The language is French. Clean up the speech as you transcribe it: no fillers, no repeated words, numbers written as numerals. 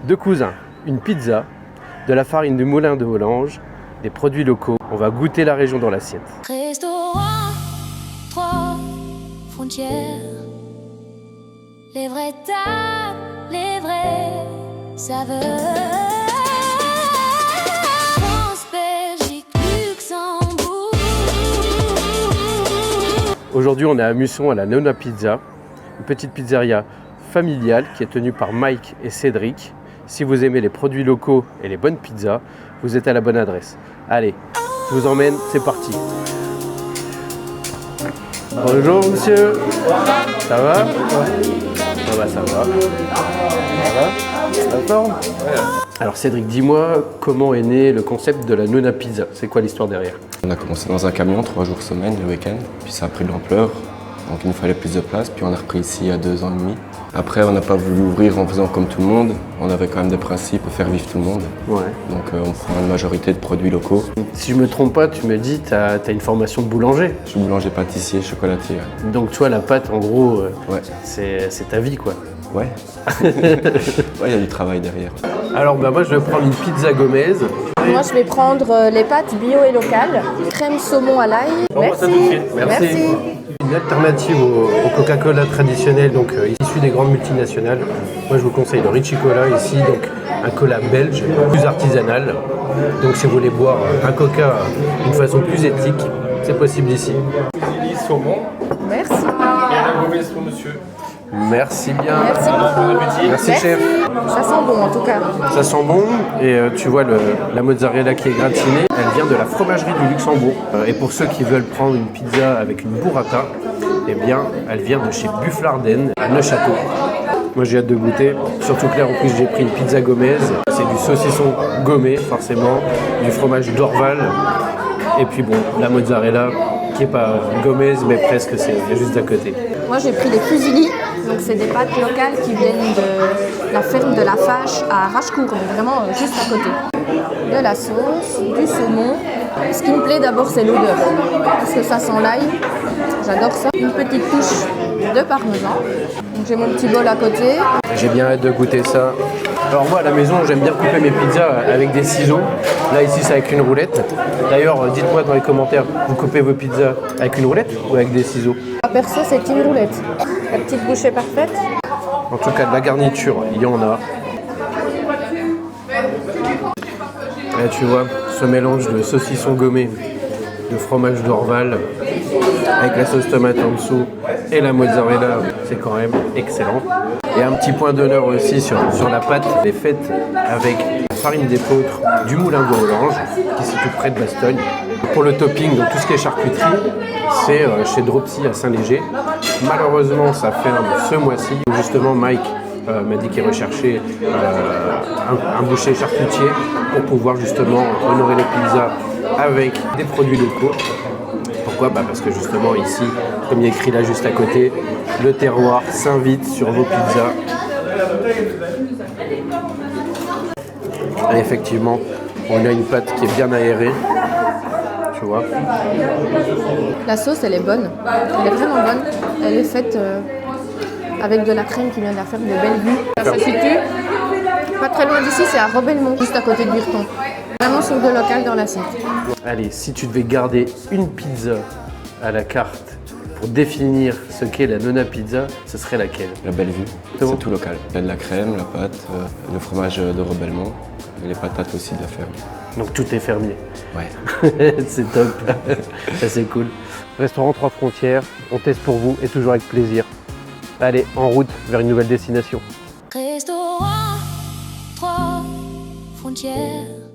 Deux cousins, une pizza, de la farine du moulin de Hollange, des produits locaux. On va goûter la région dans l'assiette. Restaurant, 3 frontières. Les vraies tables, les vraies saveurs. France, Belgique, Luxembourg. Aujourd'hui, on est à Musson à la Nona Pizza, une petite pizzeria familiale qui est tenue par Mike et Cédric. Si vous aimez les produits locaux et les bonnes pizzas, vous êtes à la bonne adresse. Allez, je vous emmène, c'est parti. Bonjour monsieur, ça va? Ça va, ça va. Ça va? La forme? Alors Cédric, dis-moi, comment est né le concept de la Nona Pizza? C'est quoi l'histoire derrière? On a commencé dans un camion 3 jours semaine le week-end, puis ça a pris de l'ampleur, donc il nous fallait plus de place, puis on a repris ici il y a 2 ans et demi. Après, on n'a pas voulu ouvrir en faisant comme tout le monde, on avait quand même des principes pour faire vivre tout le monde. Ouais. Donc on prend une majorité de produits locaux. Si je me trompe pas, tu me dis tu as une formation de boulanger. Je suis boulanger, pâtissier, chocolatier. Donc toi, la pâte, en gros, Ouais. c'est ta vie, quoi. Ouais. Ouais, il y a du travail derrière. Alors bah, moi, je vais prendre une pizza Gomez. Moi, je vais prendre les pâtes bio et locales, crème saumon à l'ail. Merci. Une alternative au Coca-Cola traditionnel, donc issu des grandes multinationales. Moi, je vous conseille le Ricci Cola ici, donc un cola belge, plus artisanal. Donc si vous voulez boire un Coca d'une façon plus éthique, c'est possible ici. Saumon. Merci. Et un Gomez pour monsieur. Merci bien. Merci beaucoup. Merci chef. Ça sent bon en tout cas. Ça sent bon et tu vois la mozzarella qui est gratinée, elle vient de la fromagerie du Luxembourg. Et pour ceux qui veulent prendre une pizza avec une burrata, eh bien elle vient de chez Bufflarden à Neuchâtel. Moi j'ai hâte de goûter, surtout que là en plus j'ai pris une pizza Gomez, c'est du saucisson gommé forcément, du fromage d'Orval et puis bon la mozzarella qui est pas Gomez mais presque, c'est juste à côté. Moi, j'ai pris des fusilli. Donc, c'est des pâtes locales qui viennent de la ferme de la Fâche à Rachecourt, donc vraiment juste à côté. De la sauce, du saumon. Ce qui me plaît d'abord, c'est l'odeur, parce que ça sent l'ail. J'adore ça. Une petite touche de parmesan. Donc, j'ai mon petit bol à côté. J'ai bien hâte de goûter ça. Alors moi à la maison j'aime bien couper mes pizzas avec des ciseaux. Là ici c'est avec une roulette. D'ailleurs dites-moi dans les commentaires, vous coupez vos pizzas avec une roulette ou avec des ciseaux? Perso, c'est une roulette. La petite bouchée parfaite. En tout cas de la garniture, il y en a. Là tu vois, ce mélange de saucisson gommé, de fromage d'Orval, avec la sauce tomate en dessous et la mozzarella, c'est quand même excellent. Et un petit point d'honneur aussi sur la pâte, elle est faite avec la farine d'épeautre du moulin de Hollange, qui se situe près de Bastogne. Pour le topping, donc tout ce qui est charcuterie, c'est chez Dropsy à Saint-Léger. Malheureusement, ça ferme ce mois-ci. Justement, Mike m'a dit qu'il recherchait un boucher charcutier pour pouvoir justement honorer les pizzas avec des produits locaux. Pourquoi? Parce que justement ici, comme il est écrit là juste à côté, le terroir s'invite sur vos pizzas. Et effectivement, on a une pâte qui est bien aérée. Tu vois. La sauce, elle est bonne. Elle est vraiment bonne. Elle est faite avec de la crème qui vient de la ferme de Bellevue. Ça se situe pas très loin d'ici, c'est à Robelmont, juste à côté de Burton. Vraiment sur de local dans l'assiette. Allez, si tu devais garder une pizza à la carte pour définir ce qu'est la Nona Pizza, ce serait laquelle? La Bellevue, C'est bon. c'est tout local. Il y a de la crème, la pâte, le fromage de Robelmont et les patates aussi de la ferme. Donc tout est fermier. Ouais. C'est top. Ça c'est cool. Restaurant 3 frontières, on teste pour vous et toujours avec plaisir. Allez, en route vers une nouvelle destination. Restaurant, 3 frontières.